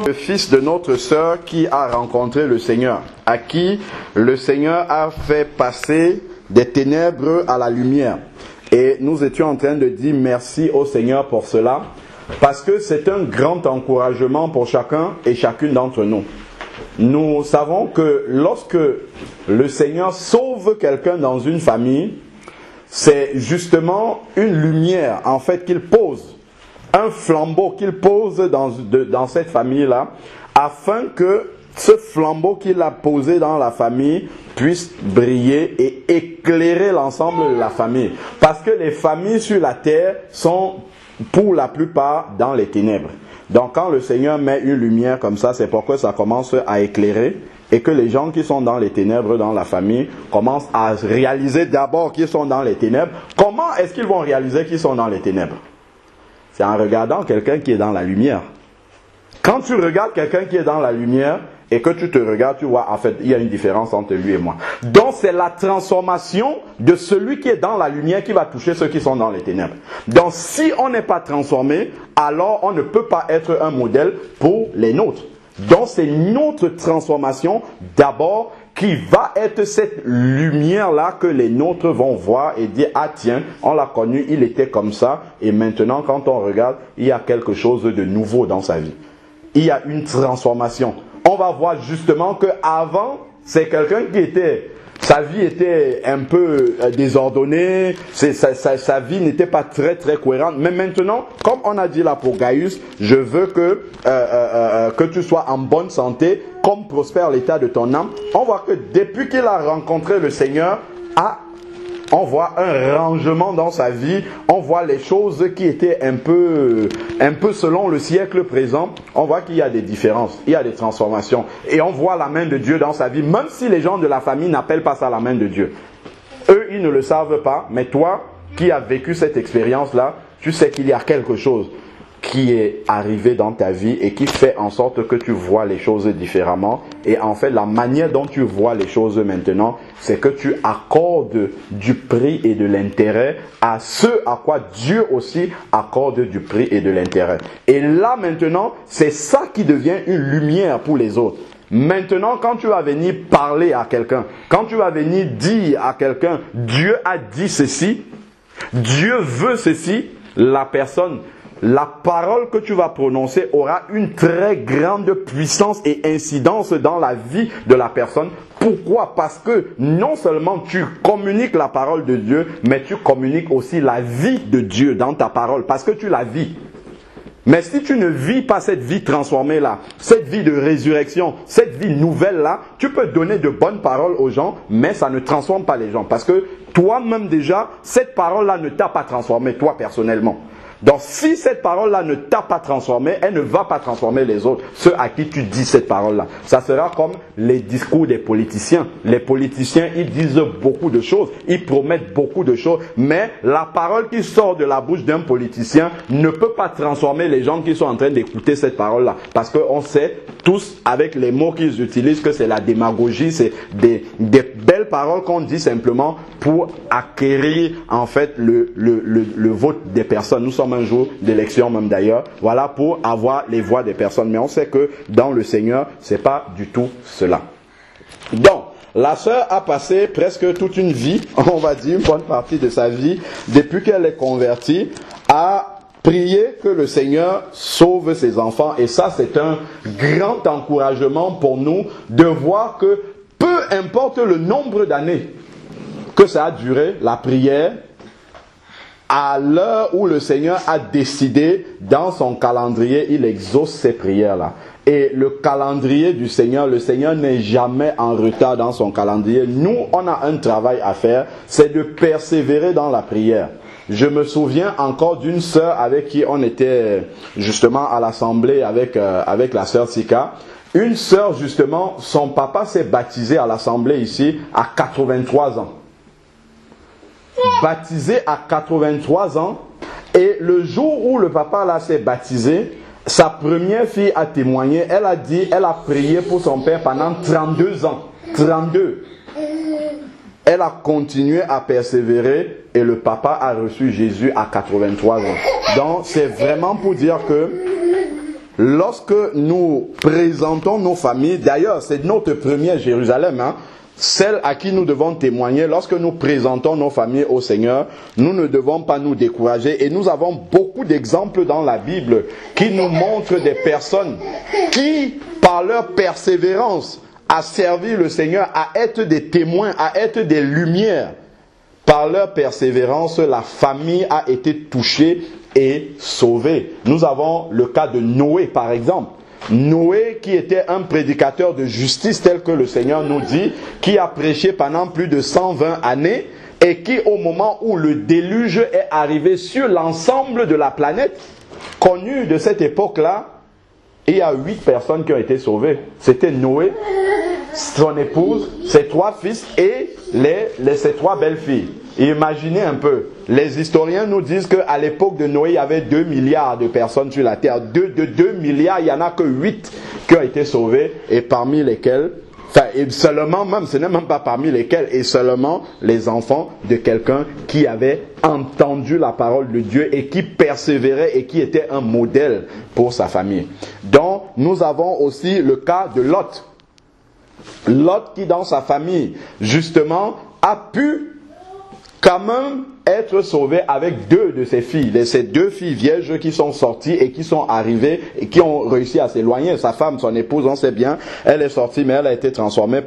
Le fils de notre sœur qui a rencontré le Seigneur, à qui le Seigneur a fait passer des ténèbres à la lumière. Et nous étions en train de dire merci au Seigneur pour cela, parce que c'est un grand encouragement pour chacun et chacune d'entre nous. Nous savons que lorsque le Seigneur sauve quelqu'un dans une famille, c'est justement une lumière en fait qu'il pose, un flambeau qu'il pose dans cette famille-là, afin que ce flambeau qu'il a posé dans la famille puisse briller et éclairer l'ensemble de la famille. Parce que les familles sur la terre sont pour la plupart dans les ténèbres. Donc quand le Seigneur met une lumière comme ça, c'est pourquoi ça commence à éclairer et que les gens qui sont dans les ténèbres dans la famille commencent à réaliser d'abord qu'ils sont dans les ténèbres. Comment est-ce qu'ils vont réaliser qu'ils sont dans les ténèbres? C'est en regardant quelqu'un qui est dans la lumière. Quand tu regardes quelqu'un qui est dans la lumière et que tu te regardes, tu vois, en fait, il y a une différence entre lui et moi. Donc, c'est la transformation de celui qui est dans la lumière qui va toucher ceux qui sont dans les ténèbres. Donc, si on n'est pas transformé, alors on ne peut pas être un modèle pour les nôtres. Donc, c'est notre transformation d'abord qui va être cette lumière-là que les nôtres vont voir et dire « Ah tiens, on l'a connu, il était comme ça. » Et maintenant, quand on regarde, il y a quelque chose de nouveau dans sa vie. Il y a une transformation. On va voir justement qu'avant, c'est quelqu'un qui était... Sa vie était un peu désordonnée, sa vie n'était pas très cohérente. Mais maintenant, comme on a dit là pour Gaius, je veux que tu sois en bonne santé, comme prospère l'état de ton âme. On voit que depuis qu'il a rencontré le Seigneur, on voit un rangement dans sa vie, on voit les choses qui étaient un peu selon le siècle présent, on voit qu'il y a des différences, il y a des transformations. Et on voit la main de Dieu dans sa vie, même si les gens de la famille n'appellent pas ça la main de Dieu. Eux, ils ne le savent pas, mais toi qui as vécu cette expérience-là, tu sais qu'il y a quelque chose qui est arrivé dans ta vie et qui fait en sorte que tu vois les choses différemment. Et en fait, la manière dont tu vois les choses maintenant, c'est que tu accordes du prix et de l'intérêt à ce à quoi Dieu aussi accorde du prix et de l'intérêt. Et là maintenant, c'est ça qui devient une lumière pour les autres. Maintenant, quand tu vas venir parler à quelqu'un, quand tu vas venir dire à quelqu'un, Dieu a dit ceci, Dieu veut ceci, la parole que tu vas prononcer aura une très grande puissance et incidence dans la vie de la personne. Pourquoi? Parce que non seulement tu communiques la parole de Dieu, mais tu communiques aussi la vie de Dieu dans ta parole, parce que tu la vis. Mais si tu ne vis pas cette vie transformée-là, cette vie de résurrection, cette vie nouvelle-là, tu peux donner de bonnes paroles aux gens, mais ça ne transforme pas les gens. Parce que toi-même déjà, cette parole-là ne t'a pas transformé, toi personnellement. Donc si cette parole-là ne t'a pas transformé, elle ne va pas transformer les autres, ceux à qui tu dis cette parole-là. Ça sera comme les discours des politiciens. Les politiciens, ils disent beaucoup de choses, ils promettent beaucoup de choses, mais la parole qui sort de la bouche d'un politicien ne peut pas transformer les gens qui sont en train d'écouter cette parole-là. Parce qu'on sait tous, avec les mots qu'ils utilisent, que c'est la démagogie, c'est des belles paroles qu'on dit simplement pour acquérir en fait le vote des personnes. Nous sommes un jour d'élection même d'ailleurs, voilà, pour avoir les voix des personnes. Mais on sait que dans le Seigneur, c'est pas du tout cela. Donc, la sœur a passé presque toute une vie, on va dire une bonne partie de sa vie, depuis qu'elle est convertie, à prier que le Seigneur sauve ses enfants. Et ça, c'est un grand encouragement pour nous de voir que peu importe le nombre d'années que ça a duré, la prière, à l'heure où le Seigneur a décidé, dans son calendrier, il exauce ces prières-là. Et le calendrier du Seigneur, le Seigneur n'est jamais en retard dans son calendrier. Nous, on a un travail à faire, c'est de persévérer dans la prière. Je me souviens encore d'une sœur avec qui on était justement à l'assemblée avec la sœur Sika. Une sœur, justement, son papa s'est baptisé à l'assemblée ici à 83 ans. Baptisé à 83 ans, et le jour où le papa là s'est baptisé, sa première fille a témoigné, elle a dit, elle a prié pour son père pendant 32 ans. 32. Elle a continué à persévérer et le papa a reçu Jésus à 83 ans. Donc c'est vraiment pour dire que lorsque nous présentons nos familles, d'ailleurs c'est notre première Jérusalem, hein, celle à qui nous devons témoigner, lorsque nous présentons nos familles au Seigneur, nous ne devons pas nous décourager. Et nous avons beaucoup d'exemples dans la Bible qui nous montrent des personnes qui, par leur persévérance, a servi le Seigneur à être des témoins, à être des lumières. Par leur persévérance, la famille a été touchée et sauvée. Nous avons le cas de Noé, par exemple. Noé, qui était un prédicateur de justice tel que le Seigneur nous dit, qui a prêché pendant plus de 120 années et qui, au moment où le déluge est arrivé sur l'ensemble de la planète, connu de cette époque-là, il y a 8 personnes qui ont été sauvées. C'était Noé, son épouse, ses 3 fils et ses 3 belles-filles. Imaginez un peu, les historiens nous disent qu'à l'époque de Noé, il y avait 2 milliards de personnes sur la terre. De 2 milliards, il n'y en a que 8 qui ont été sauvés, et parmi lesquels, et seulement même, ce n'est même pas parmi lesquels, et seulement les enfants de quelqu'un qui avait entendu la parole de Dieu et qui persévérait et qui était un modèle pour sa famille. Donc, nous avons aussi le cas de Lot. Lot qui, dans sa famille, justement, a pu quand même être sauvé avec 2 de ses filles, ces 2 filles vierges qui sont sorties et qui sont arrivées et qui ont réussi à s'éloigner. Sa femme, son épouse, on sait bien, elle est sortie, mais elle a été transformée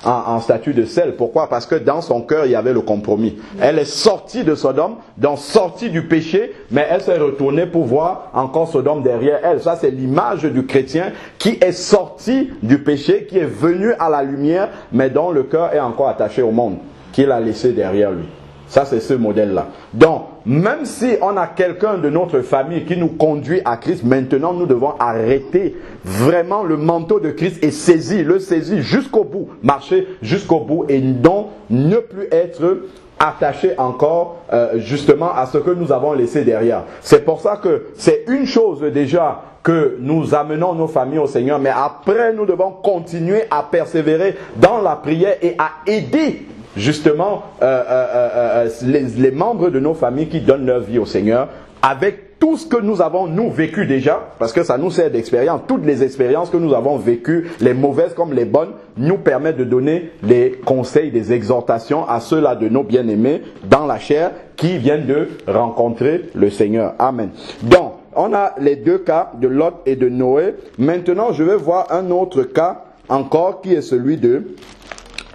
en statue de sel. Pourquoi? Parce que dans son cœur, il y avait le compromis. Elle est sortie de Sodome, donc sortie du péché, mais elle s'est retournée pour voir encore Sodome derrière elle. Ça, c'est l'image du chrétien qui est sorti du péché, qui est venu à la lumière, mais dont le cœur est encore attaché au monde, qu'il a laissé derrière lui. Ça, c'est ce modèle-là. Donc, même si on a quelqu'un de notre famille qui nous conduit à Christ, maintenant, nous devons arrêter vraiment le manteau de Christ et le saisir jusqu'au bout, marcher jusqu'au bout et non ne plus être attaché encore justement à ce que nous avons laissé derrière. C'est pour ça que c'est une chose déjà que nous amenons nos familles au Seigneur, mais après, nous devons continuer à persévérer dans la prière et à aider justement les membres de nos familles qui donnent leur vie au Seigneur avec tout ce que nous avons nous vécu déjà, parce que ça nous sert d'expérience. Toutes les expériences que nous avons vécues, les mauvaises comme les bonnes, nous permettent de donner des conseils, des exhortations à ceux-là de nos bien-aimés dans la chair qui viennent de rencontrer le Seigneur. Amen. Donc, on a les 2 cas de Lot et de Noé. Maintenant, je vais voir un autre cas encore qui est celui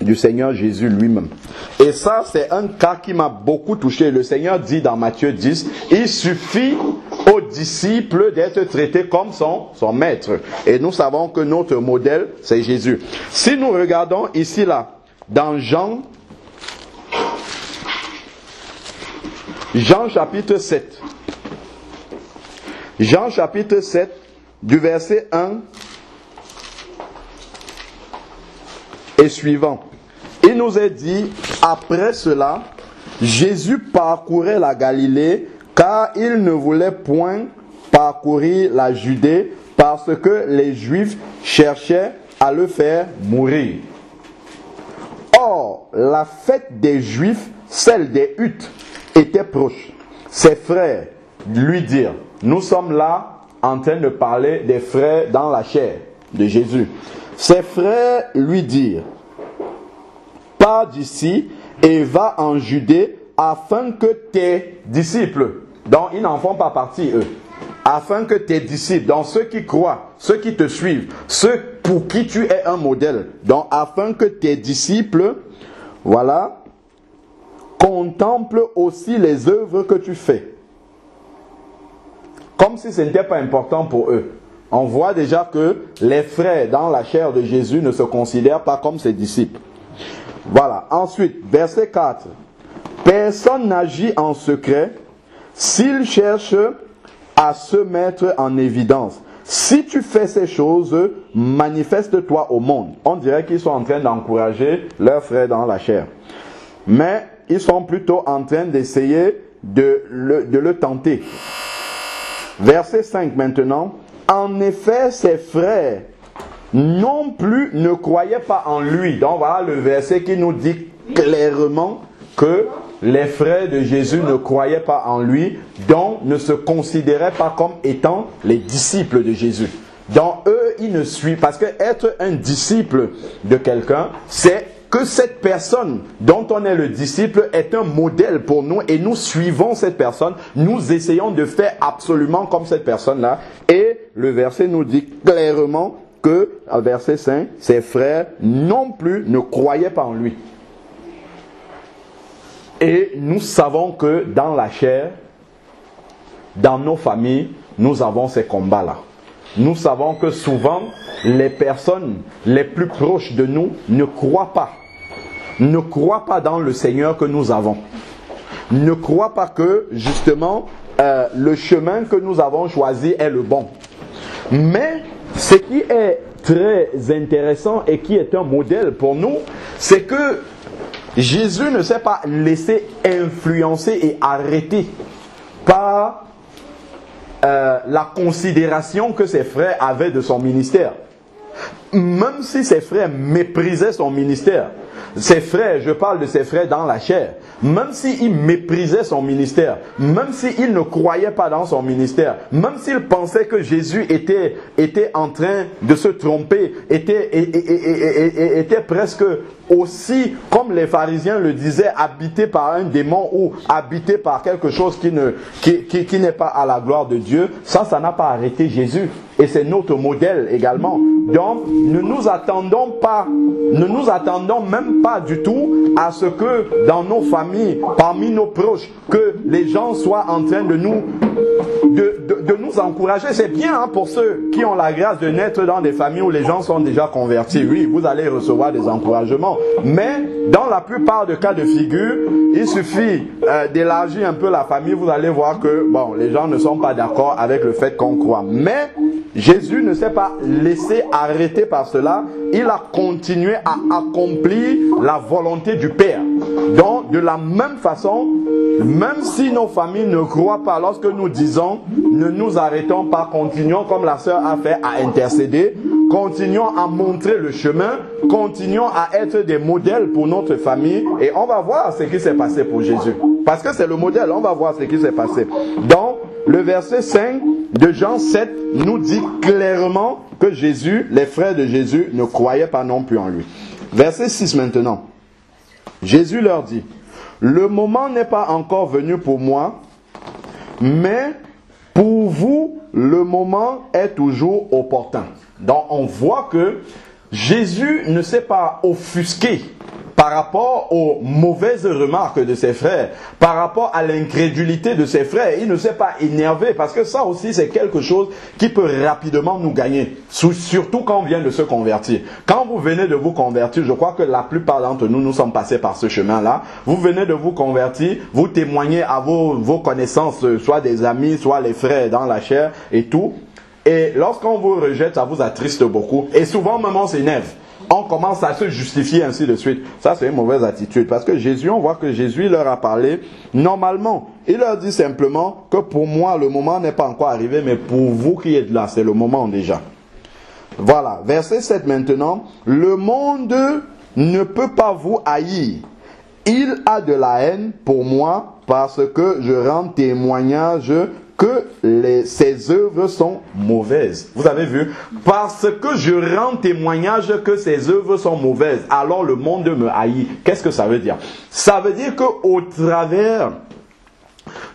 du Seigneur Jésus lui-même. Et ça, c'est un cas qui m'a beaucoup touché. Le Seigneur dit dans Matthieu 10, il suffit aux disciples d'être traités comme son maître. Et nous savons que notre modèle, c'est Jésus. Si nous regardons ici, là, dans Jean chapitre 7. Jean chapitre 7, du verset 1 et suivant. Il nous est dit, après cela, Jésus parcourait la Galilée, car il ne voulait point parcourir la Judée, parce que les Juifs cherchaient à le faire mourir. Or, la fête des Juifs, celle des Huttes, était proche. Ses frères lui dirent, nous sommes là en train de parler des frères dans la chair de Jésus. Ses frères lui dirent, pars d'ici et va en Judée afin que tes disciples, dont ils n'en font pas partie eux, afin que tes disciples, donc ceux qui croient, ceux qui te suivent, ceux pour qui tu es un modèle, donc afin que tes disciples, voilà, contemplent aussi les œuvres que tu fais. Comme si ce n'était pas important pour eux. On voit déjà que les frères dans la chair de Jésus ne se considèrent pas comme ses disciples. Voilà. Ensuite, verset 4. Personne n'agit en secret s'il cherche à se mettre en évidence. Si tu fais ces choses, manifeste-toi au monde. On dirait qu'ils sont en train d'encourager leurs frères dans la chair. Mais ils sont plutôt en train d'essayer de le tenter. Verset 5 maintenant. En effet, ses frères non plus ne croyaient pas en lui. Donc voilà le verset qui nous dit clairement que les frères de Jésus ne croyaient pas en lui, donc ne se considéraient pas comme étant les disciples de Jésus. ne suit, parce que être un disciple de quelqu'un, c'est que cette personne dont on est le disciple est un modèle pour nous et nous suivons cette personne, nous essayons de faire absolument comme cette personne-là. Et le verset nous dit clairement que, au verset 5, ses frères non plus ne croyaient pas en lui. Et nous savons que dans la chair, dans nos familles, nous avons ces combats-là. Nous savons que souvent, les personnes les plus proches de nous ne croient pas dans le Seigneur que nous avons. Ne croient pas que, justement, le chemin que nous avons choisi est le bon. Mais, ce qui est très intéressant et qui est un modèle pour nous, c'est que Jésus ne s'est pas laissé influencer et arrêter par la considération que ses frères avaient de son ministère. Même si ses frères méprisaient son ministère, ses frères, je parle de ses frères dans la chair, même s'ils méprisaient son ministère, même s'ils ne croyaient pas dans son ministère, même s'ils pensaient que Jésus était en train de se tromper, était presque aussi, comme les pharisiens le disaient, habité par un démon ou habité par quelque chose qui n'est pas à la gloire de Dieu, ça n'a pas arrêté Jésus. Et c'est notre modèle également. Donc, ne nous attendons même pas du tout à ce que dans nos familles, parmi nos proches, que les gens soient en train de nous encourager. C'est bien pour ceux qui ont la grâce de naître dans des familles où les gens sont déjà convertis. Oui, vous allez recevoir des encouragements. Mais dans la plupart des cas de figure, il suffit d'élargir un peu la famille. Vous allez voir que les gens ne sont pas d'accord avec le fait qu'on croit. Mais Jésus ne s'est pas laissé arrêter par cela. Il a continué à accomplir la volonté du Père. Donc, de la même façon, même si nos familles ne croient pas, lorsque nous disons, ne nous arrêtons pas, continuons comme la sœur a fait à intercéder, continuons à montrer le chemin, continuons à être des modèles pour notre famille et on va voir ce qui s'est passé pour Jésus. Parce que c'est le modèle, on va voir ce qui s'est passé. Donc, le verset 5 de Jean 7 nous dit clairement que Jésus, les frères de Jésus, ne croyaient pas non plus en lui. Verset 6 maintenant. Jésus leur dit, « Le moment n'est pas encore venu pour moi, mais pour vous, le moment est toujours opportun. » Donc on voit que Jésus ne s'est pas offusqué par rapport aux mauvaises remarques de ses frères, par rapport à l'incrédulité de ses frères. Il ne s'est pas énervé parce que ça aussi c'est quelque chose qui peut rapidement nous gagner, surtout quand on vient de se convertir. Quand vous venez de vous convertir, je crois que la plupart d'entre nous sommes passés par ce chemin-là. Vous venez de vous convertir, vous témoignez à vos connaissances, soit des amis, soit les frères dans la chair et tout. Et lorsqu'on vous rejette, ça vous attriste beaucoup. Et souvent même on s'énerve. On commence à se justifier ainsi de suite. Ça c'est une mauvaise attitude. Parce que Jésus, on voit que Jésus leur a parlé normalement. Il leur dit simplement que pour moi le moment n'est pas encore arrivé, mais pour vous qui êtes là, c'est le moment déjà. Voilà, verset 7 maintenant. Le monde ne peut pas vous haïr. Il a de la haine pour moi parce que je rends témoignage que ses œuvres sont mauvaises. Vous avez vu? Parce que je rends témoignage que ses œuvres sont mauvaises, alors le monde me haït. Qu'est-ce que ça veut dire? Ça veut dire qu'au travers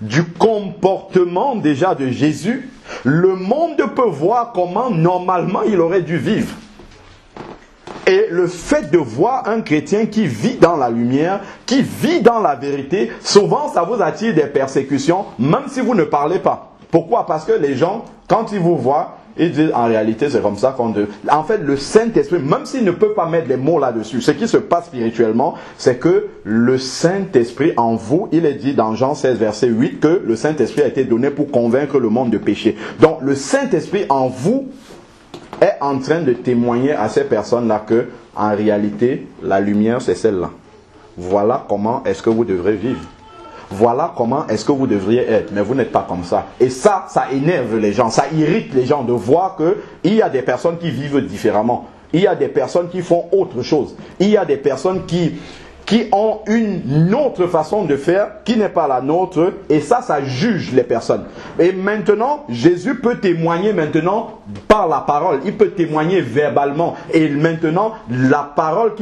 du comportement déjà de Jésus, le monde peut voir comment normalement il aurait dû vivre. Et le fait de voir un chrétien qui vit dans la lumière, qui vit dans la vérité, souvent ça vous attire des persécutions, même si vous ne parlez pas. Pourquoi? Parce que les gens, quand ils vous voient, ils disent en réalité c'est comme ça qu'on doit. En fait, le Saint-Esprit, même s'il ne peut pas mettre les mots là-dessus, ce qui se passe spirituellement, c'est que le Saint-Esprit en vous, il est dit dans Jean 16 verset 8 que le Saint-Esprit a été donné pour convaincre le monde de péché. Donc le Saint-Esprit en vous est en train de témoigner à ces personnes-là que, en réalité, la lumière, c'est celle-là. Voilà comment est-ce que vous devrez vivre. Voilà comment est-ce que vous devriez être. Mais vous n'êtes pas comme ça. Et ça énerve les gens. Ça irrite les gens de voir qu'il y a des personnes qui vivent différemment. Il y a des personnes qui font autre chose. Il y a des personnes qui qui ont une autre façon de faire qui n'est pas la nôtre, et ça juge les personnes. Et maintenant, Jésus peut témoigner maintenant par la parole, il peut témoigner verbalement, et maintenant la parole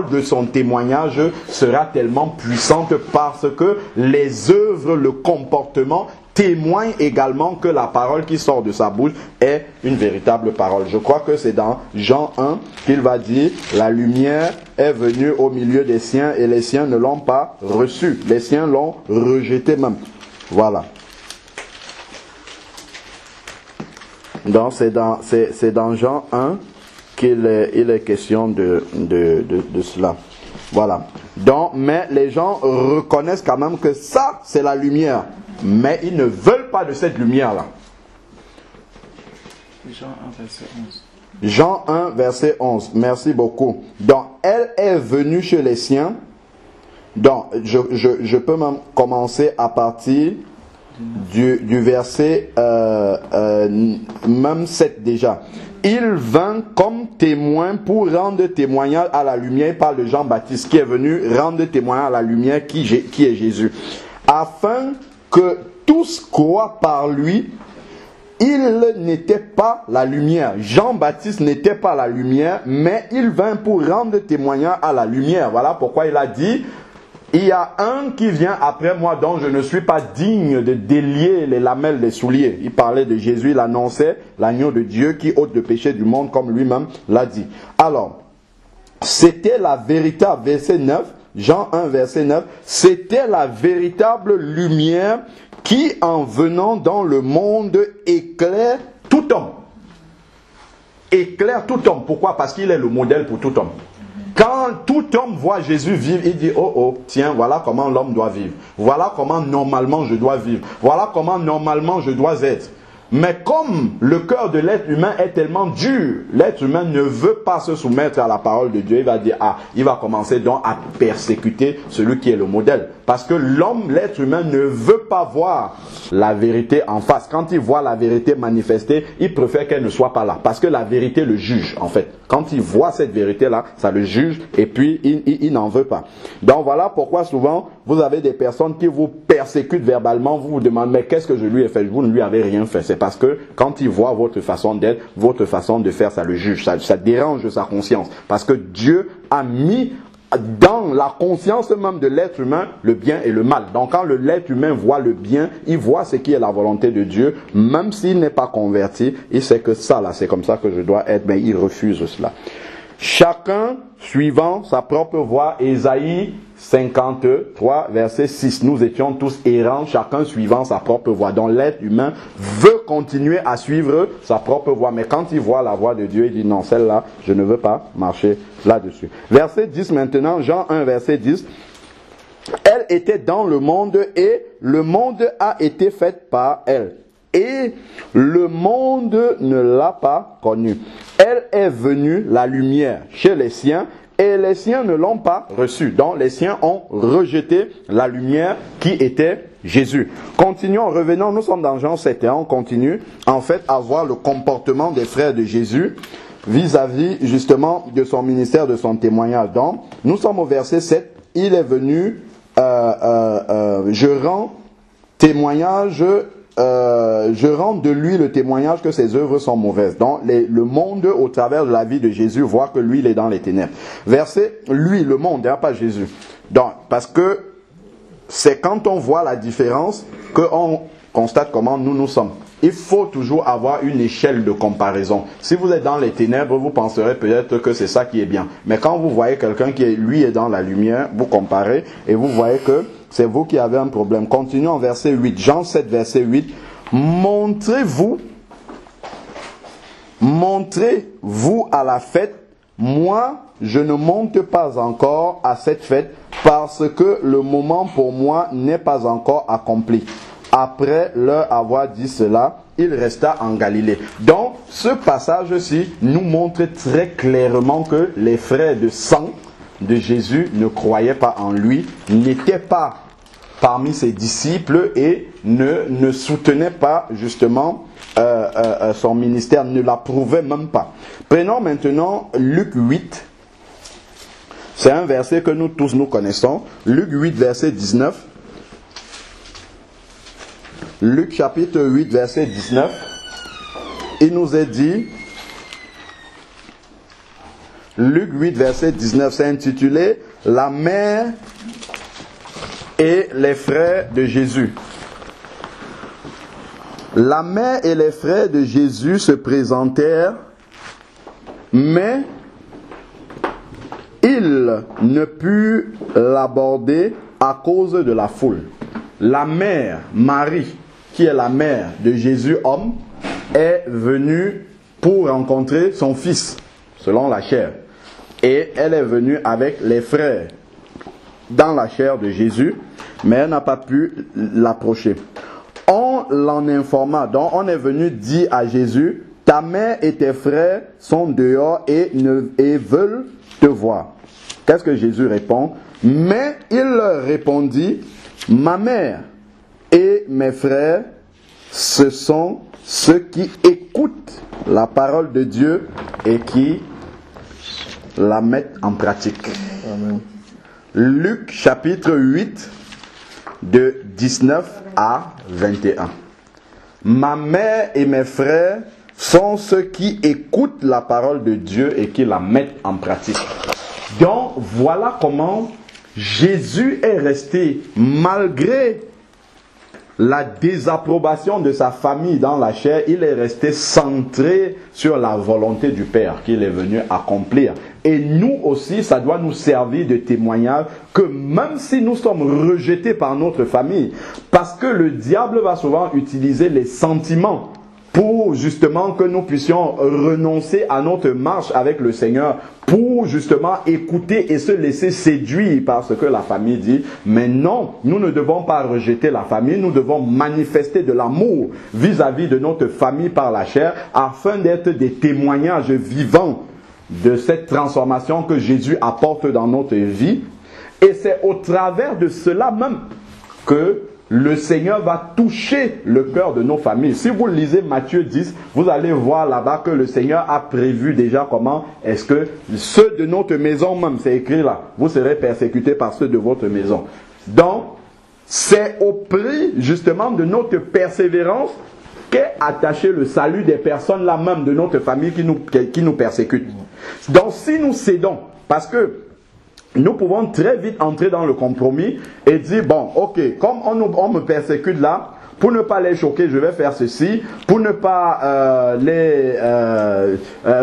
de son témoignage sera tellement puissante parce que les œuvres, le comportement témoigne également que la parole qui sort de sa bouche est une véritable parole. Je crois que c'est dans Jean 1 qu'il va dire « La lumière est venue au milieu des siens et les siens ne l'ont pas reçue. Les siens l'ont rejeté même. » Voilà. Donc c'est dans Jean 1 qu'il est question de cela. Voilà. Donc, mais les gens reconnaissent quand même que ça, c'est la lumière. Mais ils ne veulent pas de cette lumière-là. Jean 1, verset 11. Jean 1, verset 11. Merci beaucoup. Donc, elle est venue chez les siens. Donc, je peux même commencer à partir du verset même 7 déjà. Il vint comme témoin pour rendre témoignage à la lumière. Il parle de Jean-Baptiste qui est venu rendre témoignage à la lumière qui est Jésus. Afin que tous croient par lui. Il n'était pas la lumière. Jean-Baptiste n'était pas la lumière, mais il vint pour rendre témoignage à la lumière. Voilà pourquoi il a dit, il y a un qui vient après moi dont je ne suis pas digne de délier les lamelles des souliers. Il parlait de Jésus, il annonçait l'agneau de Dieu qui ôte le péché du monde comme lui-même l'a dit. Alors, c'était la véritable, verset 9, Jean 1, verset 9, c'était la véritable lumière qui, en venant dans le monde, éclaire tout homme. Éclaire tout homme. Pourquoi? Parce qu'il est le modèle pour tout homme. Quand tout homme voit Jésus vivre, il dit, oh, tiens, voilà comment l'homme doit vivre. Voilà comment normalement je dois vivre. Voilà comment normalement je dois être. Mais comme le cœur de l'être humain est tellement dur, l'être humain ne veut pas se soumettre à la parole de Dieu. Il va dire, il va commencer donc à persécuter celui qui est le modèle. Parce que l'homme, l'être humain ne veut pas voir la vérité en face. Quand il voit la vérité manifestée, il préfère qu'elle ne soit pas là. Parce que la vérité le juge, en fait. Quand il voit cette vérité-là, ça le juge et puis il n'en veut pas. Donc voilà pourquoi souvent, vous avez des personnes qui vous persécutent verbalement, vous vous demandez, mais qu'est-ce que je lui ai fait? Vous ne lui avez rien fait. C'est parce que quand il voit votre façon d'être, votre façon de faire, ça le juge, ça dérange sa conscience. Parce que Dieu a mis dans la conscience même de l'être humain le bien et le mal. Donc quand l'être humain voit le bien, il voit ce qui est la volonté de Dieu, même s'il n'est pas converti, il sait que ça là, c'est comme ça que je dois être, mais il refuse cela. Chacun suivant sa propre voie. Ésaïe 53, verset 6. Nous étions tous errants, chacun suivant sa propre voie. Donc l'être humain veut continuer à suivre sa propre voie. Mais quand il voit la voie de Dieu, il dit non, celle-là, je ne veux pas marcher là-dessus. Verset 10 maintenant, Jean 1, verset 10. Elle était dans le monde et le monde a été fait par elle. Et le monde ne l'a pas connue. Elle est venue, la lumière, chez les siens, et les siens ne l'ont pas reçue. Donc les siens ont rejeté la lumière qui était Jésus. Continuons, revenons, nous sommes dans Jean 7 et on continue en fait à voir le comportement des frères de Jésus vis-à-vis justement de son ministère, de son témoignage. Donc nous sommes au verset 7, il est venu, je rends témoignage, je rends de lui le témoignage que ses œuvres sont mauvaises. Donc le monde au travers de la vie de Jésus voit que lui il est dans les ténèbres. Verset, lui le monde, hein, pas Jésus. Donc parce que c'est quand on voit la différence qu'on constate comment nous sommes. Il faut toujours avoir une échelle de comparaison. Si vous êtes dans les ténèbres, vous penserez peut-être que c'est ça qui est bien. Mais quand vous voyez quelqu'un qui lui est dans la lumière, vous comparez et vous voyez que c'est vous qui avez un problème. Continuons en verset 8. Jean 7, verset 8. Montrez-vous à la fête. Moi, je ne monte pas encore à cette fête parce que le moment pour moi n'est pas encore accompli. Après leur avoir dit cela, il resta en Galilée. Donc, ce passage-ci nous montre très clairement que les frères de sang de Jésus ne croyaient pas en lui, n'étaient pas parmi ses disciples et ne soutenaient pas justement son ministère, ne l'approuvaient même pas. Prenons maintenant Luc 8. C'est un verset que nous tous nous connaissons. Luc 8, verset 19. Luc chapitre 8, verset 19. Il nous est dit, Luc 8, verset 19, c'est intitulé « La mère et les frères de Jésus ». La mère et les frères de Jésus se présentèrent, mais ils ne purent l'aborder à cause de la foule. La mère, Marie, qui est la mère de Jésus, homme, est venue pour rencontrer son fils, selon la chair. Et elle est venue avec les frères dans la chair de Jésus, mais elle n'a pas pu l'approcher. On l'en informa, donc on est venu dire à Jésus, ta mère et tes frères sont dehors et veulent te voir. Qu'est-ce que Jésus répond? Mais il leur répondit, ma mère et mes frères, ce sont ceux qui écoutent la parole de Dieu et qui la mettent en pratique. Amen. Luc chapitre 8 de 19 à 21. Ma mère et mes frères sont ceux qui écoutent la parole de Dieu et qui la mettent en pratique. Donc voilà comment Jésus est resté, malgré la désapprobation de sa famille dans la chair, il est resté centré sur la volonté du Père qu'il est venu accomplir. Et nous aussi, ça doit nous servir de témoignage que même si nous sommes rejetés par notre famille, parce que le diable va souvent utiliser les sentiments pour justement que nous puissions renoncer à notre marche avec le Seigneur, pour justement écouter et se laisser séduire par ce que la famille dit. Mais non, nous ne devons pas rejeter la famille, nous devons manifester de l'amour vis-à-vis de notre famille par la chair, afin d'être des témoignages vivants de cette transformation que Jésus apporte dans notre vie. Et c'est au travers de cela même que le Seigneur va toucher le cœur de nos familles. Si vous lisez Matthieu 10, vous allez voir là-bas que le Seigneur a prévu déjà comment est-ce que ceux de notre maison même, c'est écrit là, vous serez persécutés par ceux de votre maison. Donc, c'est au prix justement de notre persévérance qu'est attaché le salut des personnes là même de notre famille qui nous persécutent. Donc, si nous cédons, parce que nous pouvons très vite entrer dans le compromis et dire, bon, ok, comme on me persécute là, pour ne pas les choquer, je vais faire ceci, pour ne pas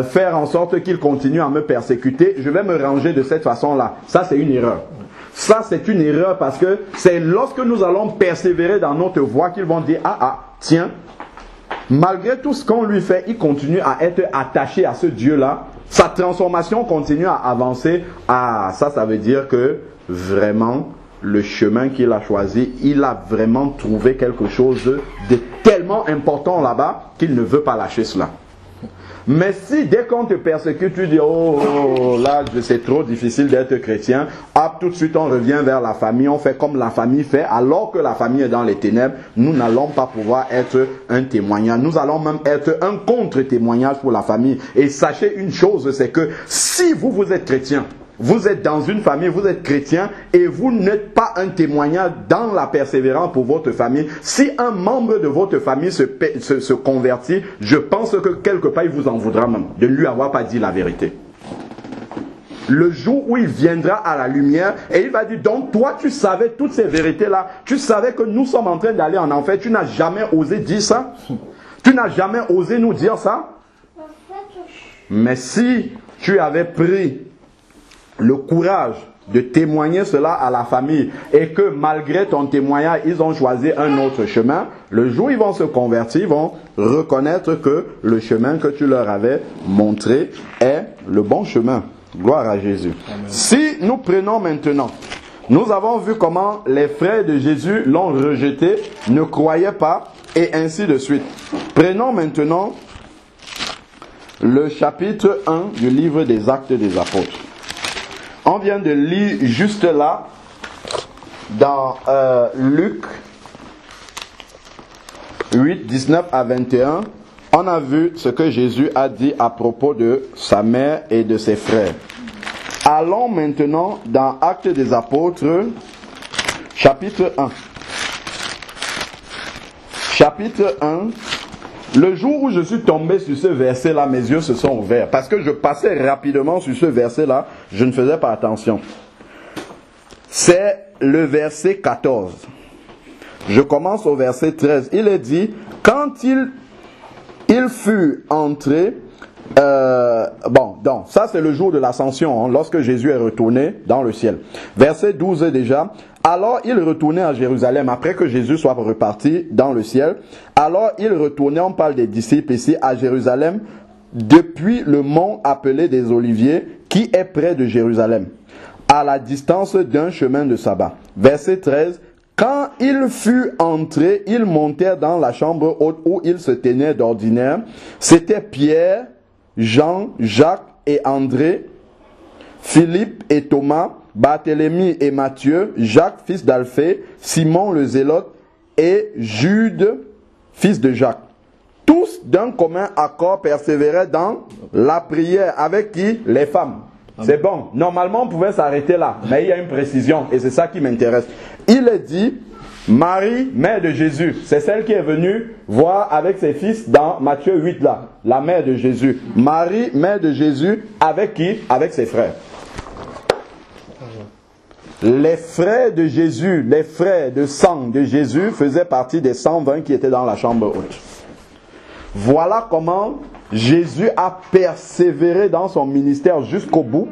faire en sorte qu'ils continuent à me persécuter, je vais me ranger de cette façon-là. Ça, c'est une erreur. Ça, c'est une erreur parce que c'est lorsque nous allons persévérer dans notre voie qu'ils vont dire, tiens, malgré tout ce qu'on lui fait, il continue à être attaché à ce Dieu-là. Sa transformation continue à avancer. Ça veut dire que vraiment, le chemin qu'il a choisi, il a vraiment trouvé quelque chose de tellement important là-bas qu'il ne veut pas lâcher cela. Mais si dès qu'on te persécute, tu dis, là, c'est trop difficile d'être chrétien, tout de suite on revient vers la famille, on fait comme la famille fait, alors que la famille est dans les ténèbres, nous n'allons pas pouvoir être un témoignage. Nous allons même être un contre-témoignage pour la famille. Et sachez une chose, c'est que si vous êtes chrétien, vous êtes dans une famille, vous êtes chrétien et vous n'êtes pas un témoignage dans la persévérance pour votre famille. Si un membre de votre famille se convertit, je pense que quelque part il vous en voudra même de lui avoir pas dit la vérité. Le jour où il viendra à la lumière et il va dire, donc toi tu savais toutes ces vérités-là, tu savais que nous sommes en train d'aller en enfer, tu n'as jamais osé dire ça? Tu n'as jamais osé nous dire ça? Mais si tu avais pris le courage de témoigner cela à la famille et que malgré ton témoignage, ils ont choisi un autre chemin, le jour où ils vont se convertir, ils vont reconnaître que le chemin que tu leur avais montré est le bon chemin. Gloire à Jésus. Amen. Si nous prenons maintenant, nous avons vu comment les frères de Jésus l'ont rejeté, ne croyaient pas et ainsi de suite. Prenons maintenant le chapitre 1 du livre des Actes des Apôtres. On vient de lire juste là, dans Luc 8, 19 à 21, on a vu ce que Jésus a dit à propos de sa mère et de ses frères. Allons maintenant dans Actes des Apôtres, chapitre 1. Chapitre 1. Le jour où je suis tombé sur ce verset-là, mes yeux se sont ouverts. Parce que je passais rapidement sur ce verset-là, je ne faisais pas attention. C'est le verset 14. Je commence au verset 13. Il est dit, quand il fut entré, donc ça c'est le jour de l'ascension, lorsque Jésus est retourné dans le ciel. Verset 12 déjà. Alors il retournait à Jérusalem, après que Jésus soit reparti dans le ciel. Alors il retournait, on parle des disciples ici, à Jérusalem, depuis le mont appelé des Oliviers, qui est près de Jérusalem, à la distance d'un chemin de sabbat. Verset 13. Quand il fut entré, ils montèrent dans la chambre haute où il se tenait d'ordinaire. C'était Pierre, Jean, Jacques et André, Philippe et Thomas, Barthélemy et Matthieu, Jacques, fils d'Alphée, Simon le Zélote et Jude, fils de Jacques. Tous d'un commun accord persévéraient dans la prière. Avec qui? Les femmes. C'est bon. Normalement, on pouvait s'arrêter là. Mais il y a une précision et c'est ça qui m'intéresse. Il est dit, Marie, mère de Jésus. C'est celle qui est venue voir avec ses fils dans Matthieu 8 là. La mère de Jésus. Marie, mère de Jésus, avec qui? Avec ses frères. Les frères de Jésus, les frères de sang de Jésus faisaient partie des 120 qui étaient dans la chambre haute. Voilà comment Jésus a persévéré dans son ministère jusqu'au bout.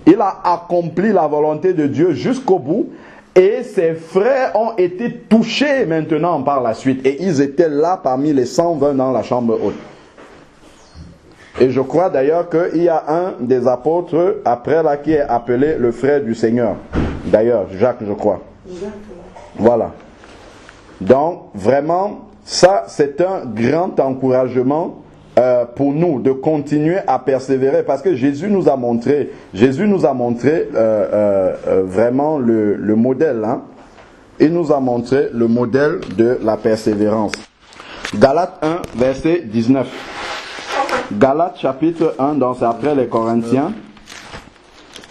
Il a accompli la volonté de Dieu jusqu'au bout. Et ses frères ont été touchés maintenant par la suite. Et ils étaient là parmi les 120 dans la chambre haute. Et je crois d'ailleurs qu'il y a un des apôtres après là qui est appelé le frère du Seigneur. D'ailleurs, Jacques, je crois. Voilà. Donc, vraiment, ça c'est un grand encouragement pour nous de continuer à persévérer. Parce que Jésus nous a montré vraiment le modèle. Hein. Il nous a montré le modèle de la persévérance. Galates 1, verset 19. Galates chapitre 1, donc c'est après les Corinthiens.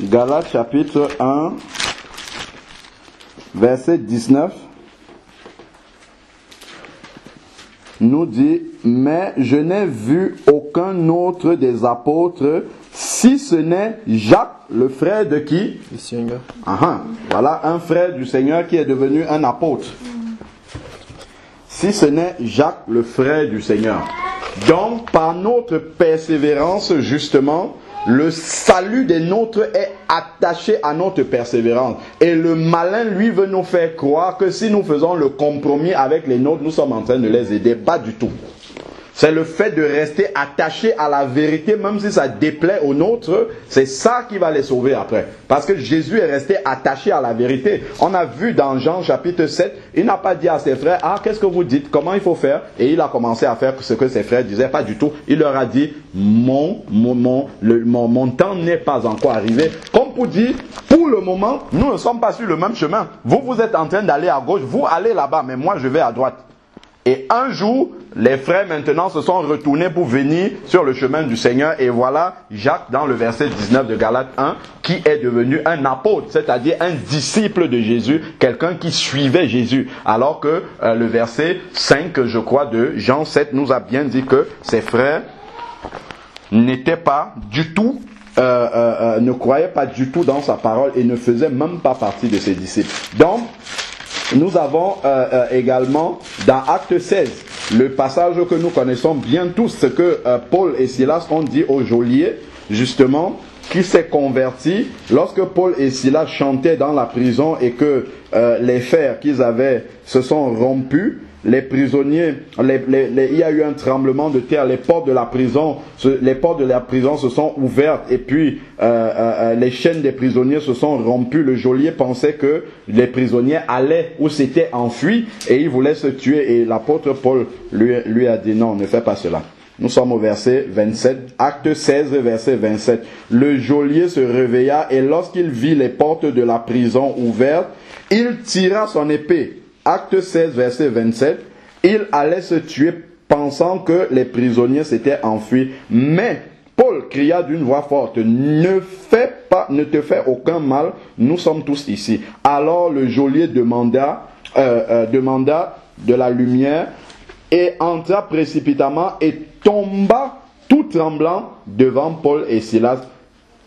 Galates chapitre 1, verset 19, nous dit, mais je n'ai vu aucun autre des apôtres, si ce n'est Jacques, le frère de qui? Du Seigneur. Voilà un frère du Seigneur qui est devenu un apôtre. Si ce n'est Jacques, le frère du Seigneur. Donc, par notre persévérance, justement, le salut des nôtres est attaché à notre persévérance. Et le malin, lui, veut nous faire croire que si nous faisons le compromis avec les nôtres, nous sommes en train de les aider. Pas du tout. C'est le fait de rester attaché à la vérité, même si ça déplaît aux nôtres, c'est ça qui va les sauver après. Parce que Jésus est resté attaché à la vérité. On a vu dans Jean chapitre 7, il n'a pas dit à ses frères, ah, qu'est-ce que vous dites, comment il faut faire? Et il a commencé à faire ce que ses frères disaient, pas du tout. Il leur a dit, mon temps n'est pas encore arrivé. Comme pour dire, pour le moment, nous ne sommes pas sur le même chemin. Vous êtes en train d'aller à gauche, vous allez là-bas, mais moi je vais à droite. Et un jour, les frères maintenant se sont retournés pour venir sur le chemin du Seigneur. Et voilà Jacques dans le verset 19 de Galates 1 qui est devenu un apôtre, c'est-à-dire un disciple de Jésus, quelqu'un qui suivait Jésus. Alors que le verset 5, je crois, de Jean 7 nous a bien dit que ses frères n'étaient pas du tout, ne croyaient pas du tout dans sa parole et ne faisaient même pas partie de ses disciples. Donc, nous avons également dans Acte 16, le passage que nous connaissons bien tous, ce que Paul et Silas ont dit au geôlier, justement, qui s'est converti lorsque Paul et Silas chantaient dans la prison et que les fers qu'ils avaient se sont rompus. Les prisonniers, il y a eu un tremblement de terre, les portes de la prison se sont ouvertes et puis les chaînes des prisonniers se sont rompues. Le geôlier pensait que les prisonniers allaient ou s'étaient enfuis et il voulait se tuer. Et l'apôtre Paul lui a dit non, ne fais pas cela. Nous sommes au verset 27, acte 16, verset 27. Le geôlier se réveilla et lorsqu'il vit les portes de la prison ouvertes, il tira son épée. Acte 16, verset 27, il allait se tuer pensant que les prisonniers s'étaient enfuis. Mais Paul cria d'une voix forte, ne te fais aucun mal, nous sommes tous ici. Alors le geôlier demanda de la lumière et entra précipitamment et tomba tout tremblant devant Paul et Silas.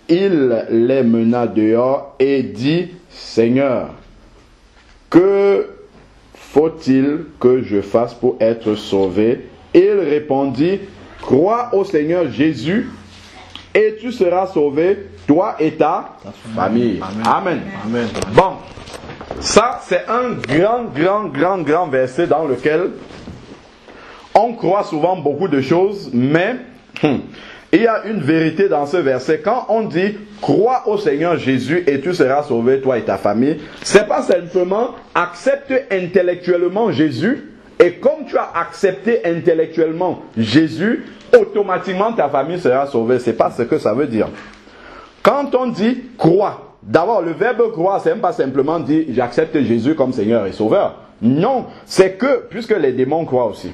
Il les mena dehors et dit, Seigneur, que faut-il que je fasse pour être sauvé? Il répondit, crois au Seigneur Jésus et tu seras sauvé, toi et ta famille. Amen. Amen. Bon, ça c'est un grand verset dans lequel on croit souvent beaucoup de choses, mais il y a une vérité dans ce verset. Quand on dit crois au Seigneur Jésus et tu seras sauvé, toi et ta famille, c'est pas simplement accepte intellectuellement Jésus, et comme tu as accepté intellectuellement Jésus, automatiquement ta famille sera sauvée. C'est pas ce que ça veut dire. Quand on dit crois, d'abord le verbe croire, c'est même pas simplement dire j'accepte Jésus comme Seigneur et Sauveur. Non, c'est que, puisque les démons croient aussi.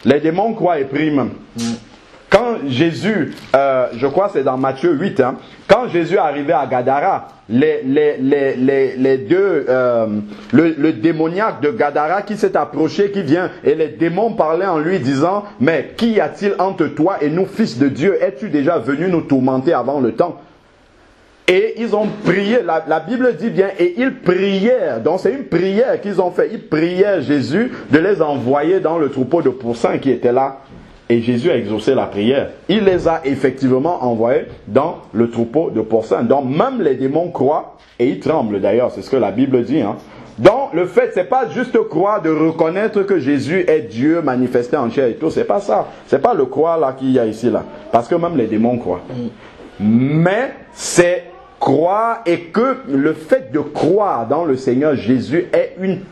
Les démons croient et prient même. Quand Jésus, je crois que c'est dans Matthieu 8, quand Jésus est arrivé à Gadara, le démoniaque de Gadara qui s'est approché, qui vient, et les démons parlaient en lui disant, mais qu'y a-t-il entre toi et nous, fils de Dieu? Es-tu déjà venu nous tourmenter avant le temps? Et ils ont prié, la Bible dit bien, et ils prièrent, donc c'est une prière qu'ils ont fait, ils prièrent Jésus de les envoyer dans le troupeau de pourcins qui était là. Et Jésus a exaucé la prière. Il les a effectivement envoyés dans le troupeau de porcins. Donc même les démons croient et ils tremblent d'ailleurs. C'est ce que la Bible dit. Donc le fait, c'est pas juste croire de reconnaître que Jésus est Dieu manifesté en chair et tout. C'est pas ça. C'est pas le croire là qu'il y a ici là. Parce que même les démons croient. Mais c'est croire et que le fait de croire dans le Seigneur Jésus est une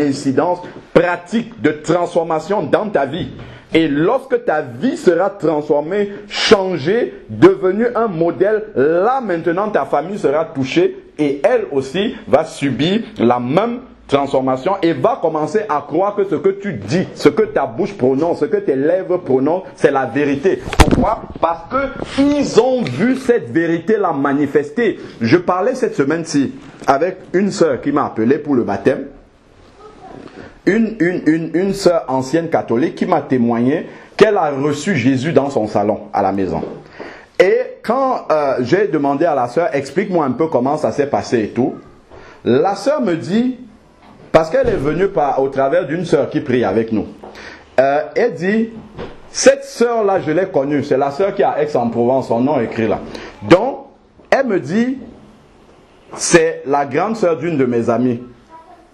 incidence pratique de transformation dans ta vie. Et lorsque ta vie sera transformée, changée, devenue un modèle, là maintenant ta famille sera touchée et elle aussi va subir la même transformation et va commencer à croire que ce que tu dis, ce que ta bouche prononce, ce que tes lèvres prononcent, c'est la vérité. Pourquoi? Parce que ils ont vu cette vérité-là manifester. Je parlais cette semaine-ci avec une sœur qui m'a appelé pour le baptême. Une sœur ancienne catholique qui m'a témoigné qu'elle a reçu Jésus dans son salon à la maison. Et quand j'ai demandé à la sœur, explique-moi un peu comment ça s'est passé et tout, la sœur me dit, parce qu'elle est venue au travers d'une sœur qui prie avec nous, elle dit, cette sœur-là, je l'ai connue, c'est la sœur qui est à Aix-en-Provence, son nom est écrit là. Donc, elle me dit, c'est la grande sœur d'une de mes amies.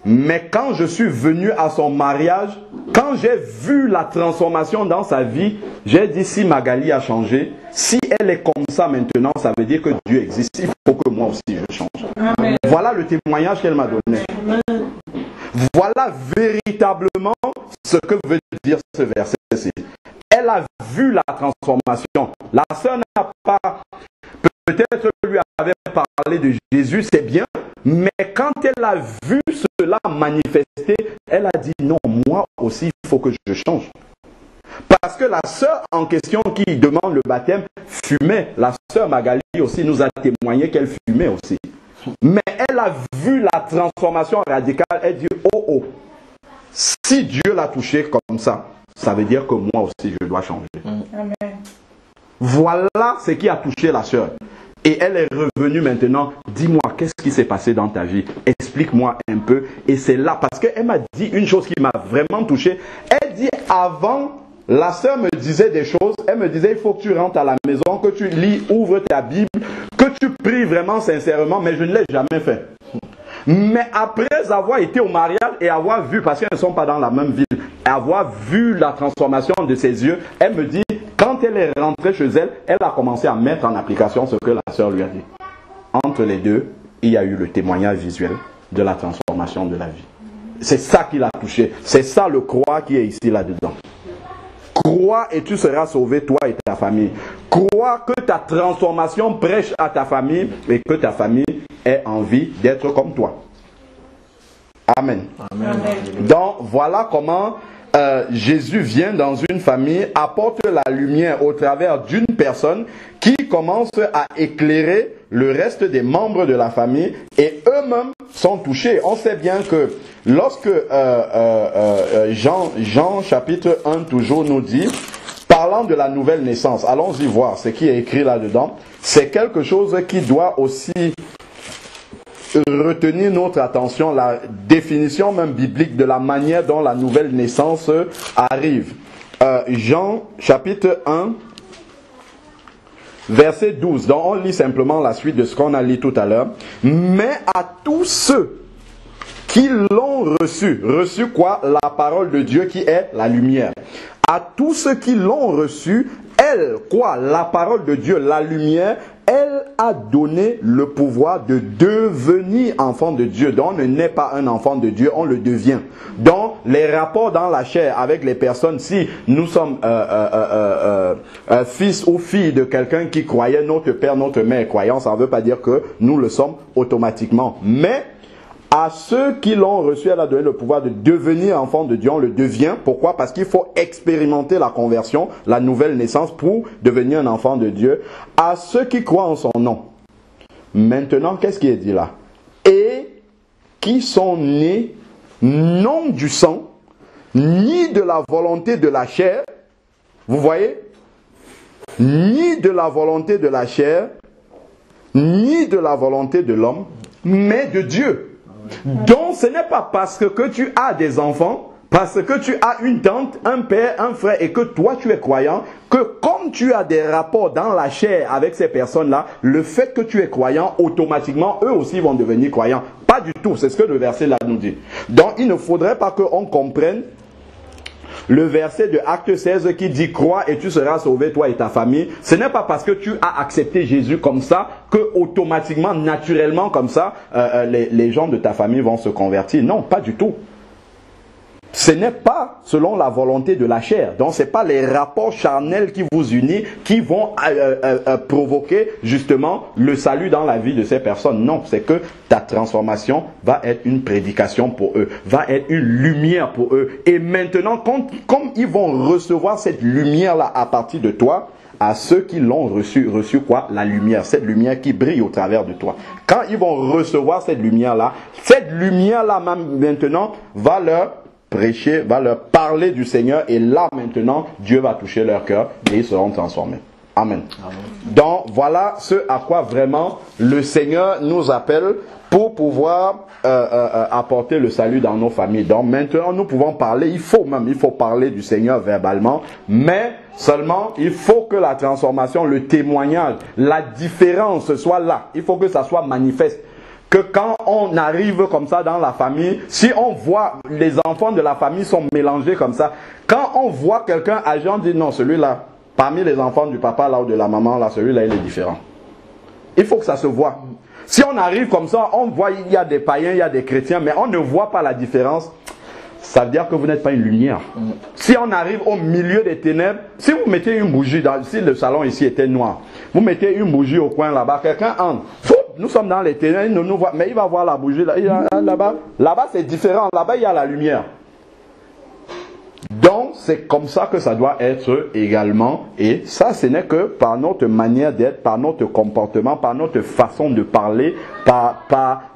Mais quand je suis venu à son mariage, quand j'ai vu la transformation dans sa vie, j'ai dit si Magali a changé, si elle est comme ça maintenant, ça veut dire que Dieu existe. Il faut que moi aussi je change. Amen. Voilà le témoignage qu'elle m'a donné. Amen. Voilà véritablement ce que veut dire ce verset-ci. Elle a vu la transformation. La sœur n'a pas, peut-être lui avait parlé de Jésus, c'est bien. Mais quand elle a vu cela manifester, elle a dit non, moi aussi il faut que je change. Parce que la sœur en question qui demande le baptême fumait. La sœur Magali aussi nous a témoigné qu'elle fumait aussi. Mais elle a vu la transformation radicale, elle dit oh, si Dieu l'a touché comme ça, ça veut dire que moi aussi je dois changer. Amen. Voilà ce qui a touché la sœur. Et elle est revenue maintenant, dis-moi, qu'est-ce qui s'est passé dans ta vie? Explique-moi un peu. Et c'est là, parce qu'elle m'a dit une chose qui m'a vraiment touché. Elle dit, avant, la sœur me disait des choses. Elle me disait, il faut que tu rentres à la maison, que tu lis, ouvres ta Bible, que tu pries vraiment sincèrement, mais je ne l'ai jamais fait. Mais après avoir été au mariage et avoir vu, parce qu'elles ne sont pas dans la même ville, avoir vu la transformation de ses yeux, elle me dit, quand elle est rentrée chez elle, elle a commencé à mettre en application ce que la sœur lui a dit. Entre les deux, il y a eu le témoignage visuel de la transformation de la vie. C'est ça qui l'a touché. C'est ça le croix qui est ici là-dedans. Crois et tu seras sauvé, toi et ta famille. Crois que ta transformation prêche à ta famille et que ta famille ait envie d'être comme toi. Amen. Amen. Donc voilà comment Jésus vient dans une famille, apporte la lumière au travers d'une personne qui commence à éclairer le reste des membres de la famille et eux-mêmes sont touchés. On sait bien que lorsque Jean chapitre 1 toujours nous dit, parlant de la nouvelle naissance, allons-y voir ce qui est écrit là-dedans, c'est quelque chose qui doit aussi retenir notre attention, la définition même biblique de la manière dont la nouvelle naissance arrive. Jean chapitre 1 verset 12, donc on lit simplement la suite de ce qu'on a lu tout à l'heure. Mais à tous ceux qui l'ont reçu, reçu quoi? La parole de Dieu qui est la lumière. À tous ceux qui l'ont reçu, elle, quoi? La parole de Dieu, la lumière, elle a donné le pouvoir de devenir enfant de Dieu. Donc on ne naît pas un enfant de Dieu, on le devient. Donc les rapports dans la chair avec les personnes, si nous sommes fils ou fille de quelqu'un qui croyait, notre père, notre mère est croyant, ça ne veut pas dire que nous le sommes automatiquement. Mais à ceux qui l'ont reçu, elle a donné le pouvoir de devenir enfant de Dieu. On le devient. Pourquoi? Parce qu'il faut expérimenter la conversion, la nouvelle naissance pour devenir un enfant de Dieu. À ceux qui croient en son nom. Maintenant, qu'est-ce qui est dit là? Et qui sont nés non du sang, ni de la volonté de la chair. Vous voyez? Ni de la volonté de la chair, ni de la volonté de l'homme, mais de Dieu. Donc ce n'est pas parce que tu as des enfants, parce que tu as une tante, un père, un frère et que toi tu es croyant, que comme tu as des rapports dans la chair avec ces personnes-là, le fait que tu es croyant, automatiquement eux aussi vont devenir croyants. Pas du tout, c'est ce que le verset là nous dit. Donc il ne faudrait pas qu'on comprenne le verset de Acte 16 qui dit « Crois et tu seras sauvé, toi et ta famille ». Ce n'est pas parce que tu as accepté Jésus comme ça que automatiquement, naturellement comme ça, les gens de ta famille vont se convertir. Non, pas du tout. Ce n'est pas selon la volonté de la chair. Donc, ce n'est pas les rapports charnels qui vous unissent qui vont provoquer justement le salut dans la vie de ces personnes. Non, c'est que ta transformation va être une prédication pour eux, va être une lumière pour eux. Et maintenant, comme ils vont recevoir cette lumière-là à partir de toi, à ceux qui l'ont reçu quoi? La lumière, cette lumière qui brille au travers de toi. Quand ils vont recevoir cette lumière-là maintenant va leur prêcher, va leur parler du Seigneur et là maintenant Dieu va toucher leur cœur et ils seront transformés. Amen. Amen. Donc voilà ce à quoi vraiment le Seigneur nous appelle pour pouvoir apporter le salut dans nos familles. Donc maintenant nous pouvons parler, il faut parler du Seigneur verbalement, mais seulement il faut que la transformation, le témoignage, la différence soit là. Il faut que ça soit manifeste. Que quand on arrive comme ça dans la famille, si on voit les enfants de la famille sont mélangés comme ça, quand on voit quelqu'un âgé, on dit non, celui-là, parmi les enfants du papa là ou de la maman là, celui-là il est différent. Il faut que ça se voit. Si on arrive comme ça, on voit il y a des païens, il y a des chrétiens, mais on ne voit pas la différence, ça veut dire que vous n'êtes pas une lumière. Si on arrive au milieu des ténèbres, si vous mettez une bougie, si le salon ici était noir, vous mettez une bougie au coin là-bas, quelqu'un entre, nous sommes dans les ténèbres, il ne nous voit, mais il va voir la bougie là-bas. Là-bas c'est différent, là-bas il y a la lumière. Donc c'est comme ça que ça doit être également, et ça ce n'est que par notre manière d'être, par notre comportement, par notre façon de parler, par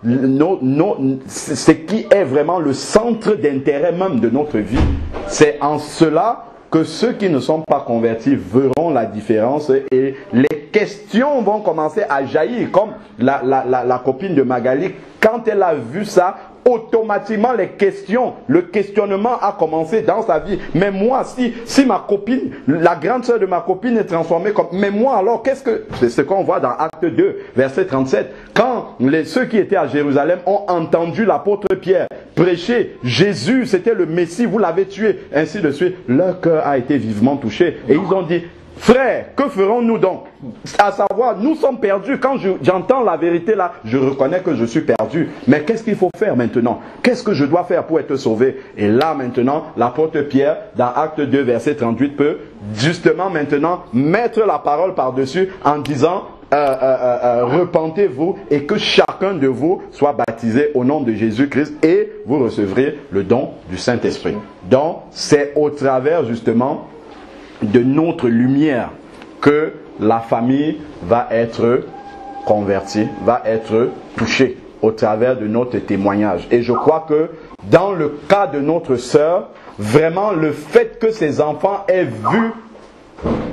ce qui est vraiment le centre d'intérêt même de notre vie. C'est en cela que ceux qui ne sont pas convertis verront la différence et les questions vont commencer à jaillir, comme la copine de Magali, quand elle a vu ça, automatiquement les questions, le questionnement a commencé dans sa vie. Mais moi, si ma copine, la grande sœur de ma copine est transformée comme... Mais moi alors, c'est ce qu'on voit dans Acte 2, verset 37. Quand ceux qui étaient à Jérusalem ont entendu l'apôtre Pierre prêcher Jésus, c'était le Messie, vous l'avez tué, ainsi de suite, leur cœur a été vivement touché. Et ils ont dit... Frère, que ferons-nous donc? À savoir, nous sommes perdus. Quand j'entends la vérité là, je reconnais que je suis perdu. Mais qu'est-ce qu'il faut faire maintenant? Qu'est-ce que je dois faire pour être sauvé? Et là maintenant, l'apôtre Pierre, dans Acte 2, verset 38, peut justement maintenant mettre la parole par-dessus en disant... repentez-vous et que chacun de vous soit baptisé au nom de Jésus-Christ et vous recevrez le don du Saint-Esprit. Donc, c'est au travers justement de notre lumière que la famille va être convertie, va être touchée au travers de notre témoignage. Et je crois que dans le cas de notre sœur, vraiment le fait que ses enfants aient vu,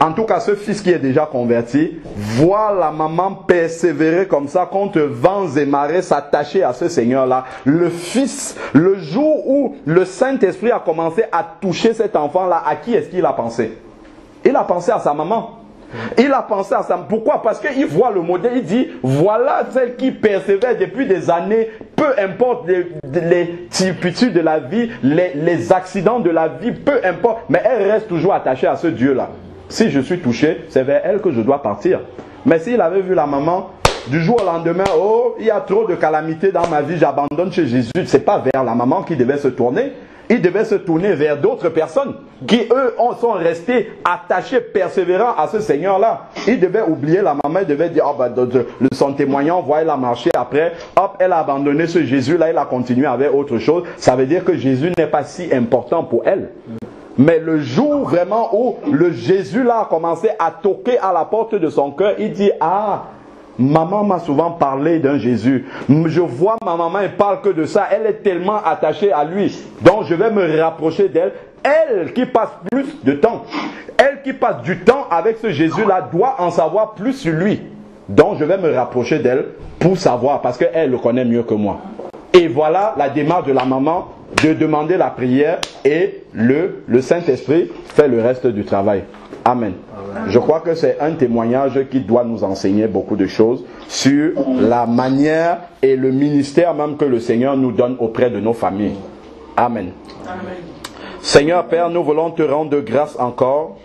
en tout cas ce fils qui est déjà converti, voir la maman persévérer comme ça contre vents et marées, s'attacher à ce Seigneur-là. Le fils, le jour où le Saint-Esprit a commencé à toucher cet enfant-là, à qui est-ce qu'il a pensé? Il a pensé à sa maman. Il a pensé à ça. Pourquoi? Parce qu'il voit le modèle, il dit, voilà celle qui persévère depuis des années, peu importe les turpitudes de la vie, les accidents de la vie, peu importe, mais elle reste toujours attachée à ce Dieu-là. Si je suis touché, c'est vers elle que je dois partir. Mais s'il avait vu la maman, du jour au lendemain, oh, il y a trop de calamités dans ma vie, j'abandonne chez Jésus, c'est pas vers la maman qu'il devait se tourner. Il devait se tourner vers d'autres personnes qui, eux, sont restés attachés, persévérants à ce Seigneur-là. Il devait oublier la maman, il devait dire, oh, bah, son témoignant, voyez la marcher après, hop, elle a abandonné ce Jésus-là, elle a continué avec autre chose. Ça veut dire que Jésus n'est pas si important pour elle. Mais le jour vraiment où le Jésus-là a commencé à toquer à la porte de son cœur, il dit, ah, maman m'a souvent parlé d'un Jésus. Je vois ma maman, elle parle que de ça. Elle est tellement attachée à lui. Donc je vais me rapprocher d'elle. Elle qui passe plus de temps, elle qui passe du temps avec ce Jésus-là doit en savoir plus sur lui. Donc je vais me rapprocher d'elle pour savoir, parce qu'elle le connaît mieux que moi. Et voilà la démarche de la maman de demander la prière et le Saint-Esprit fait le reste du travail. Amen. Je crois que c'est un témoignage qui doit nous enseigner beaucoup de choses sur la manière et le ministère même que le Seigneur nous donne auprès de nos familles. Amen. Amen. Seigneur Père, nous voulons te rendre grâce encore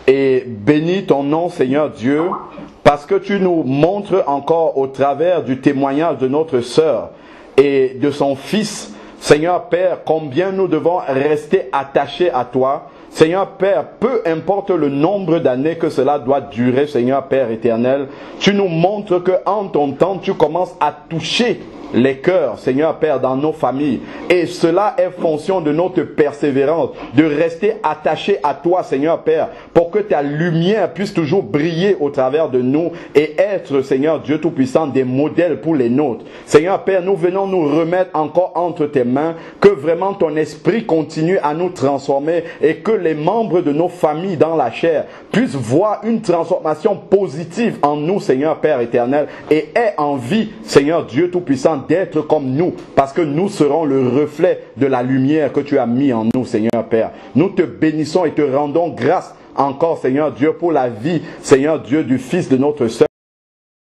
et bénis ton nom, Seigneur Dieu, parce que tu nous montres encore au travers du témoignage de notre sœur et de son fils, Seigneur Père, combien nous devons rester attachés à toi. Seigneur Père, peu importe le nombre d'années que cela doit durer, Seigneur Père éternel, tu nous montres que en ton temps, tu commences à toucher les cœurs, Seigneur Père, dans nos familles. Et cela est fonction de notre persévérance, de rester attaché à toi, Seigneur Père, pour que ta lumière puisse toujours briller au travers de nous et être, Seigneur Dieu Tout-Puissant, des modèles pour les nôtres. Seigneur Père, nous venons nous remettre encore entre tes mains, que vraiment ton esprit continue à nous transformer et que les membres de nos familles dans la chair puissent voir une transformation positive en nous, Seigneur Père éternel, et aient envie, Seigneur Dieu Tout-Puissant, d'être comme nous, parce que nous serons le reflet de la lumière que tu as mis en nous, Seigneur Père. Nous te bénissons et te rendons grâce encore, Seigneur Dieu, pour la vie, Seigneur Dieu, du fils de notre sœur.